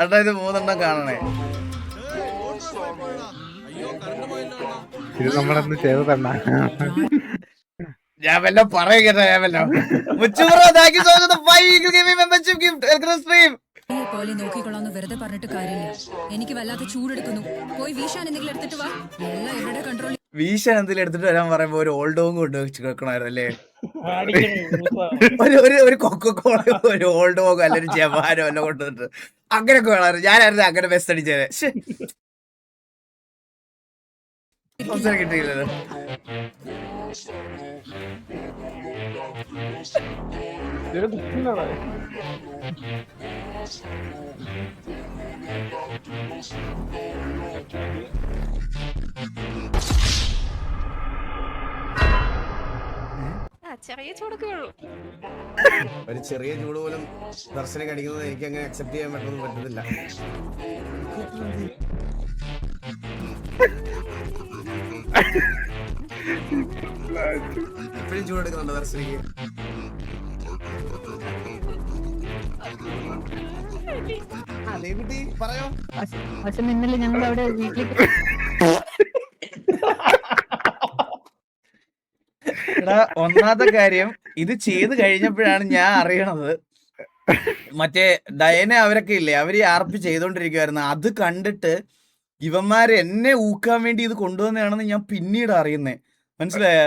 അണ്ണാ ഇത് 3 കാണണേ. ഇത് നമ്മളന്ന് ചെയ്തതണ്ണ. ഞാൻ വല്ല പറയുക ഞാൻ വല്ലോ. മുച്ചുബ്രോ thank you so much for 5 weekly give me membership gift. Stream പോലെ നോക്കിക്കൊള്ളാന്ന് വെറുതെ പറഞ്ഞിട്ട് കാര്യമില്ല. എനിക്ക് വല്ലാത്ത ചൂടെടുക്കുന്നു. പോയി വീശാൻ എന്തെങ്കിലും എടുത്തിട്ട് വാ. എല്ലാം ഇവിടെ കൺട്രോൾ. വീശാൻ എന്തെങ്കിലും എടുത്തിട്ട് വരാൻ പറയുമ്പോ ഒരു ഓൾഡ് ഹോം കൊണ്ട് വെച്ച് കേൾക്കണമായിരുന്നല്ലേ? ഒരു കൊക്കക്കോള ഒരു ഓൾഡ് ഹോം അല്ല ഒരു ജവാനോ എല്ലാം കൊണ്ടുവന്നിട്ട് അങ്ങനെയൊക്കെ വേണമായിരുന്നു. ഞാനായിരുന്നു അങ്ങനെ ബെസ്റ്റ് അടിച്ചേനെ. അവസരം കിട്ടിയില്ലല്ലോ. ചെറിയ ചൂടൊക്കെ ഉള്ളൂ. ഒരു ചെറിയ ചൂട് പോലും ദർശനം കടിക്കുന്നത് എനിക്ക് അങ്ങനെ അക്സെപ്റ്റ് ചെയ്യാൻ പറ്റുന്നില്ല. എപ്പോഴും ചൂടെടുക്കുന്നുണ്ടോ ദർശനിക്ക്? അതേ കുട്ടി പറയോ. പക്ഷെ ഇന്നലെ ഞങ്ങൾ അവിടെ വീട്ടിലേക്ക് ഒന്നാമത്തെ കാര്യം ഇത് ചെയ്ത് കഴിഞ്ഞപ്പോഴാണ് ഞാൻ അറിയണത്. മറ്റേ ഡയന അവരൊക്കെ ഇല്ലേ, അവര് ആർപ്പി ചെയ്തോണ്ടിരിക്കുവായിരുന്നു. അത് കണ്ടിട്ട് ഇവന്മാര് എന്നെ ഊക്കാൻ വേണ്ടി ഇത് കൊണ്ടുവന്നതാണെന്ന് ഞാൻ പിന്നീട് അറിയുന്നേ. മനസ്സിലായ?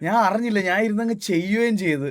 ഞാൻ അറിഞ്ഞില്ല, ഞാൻ ഇരുന്നങ്ങ് ചെയ്യുകയും ചെയ്ത്.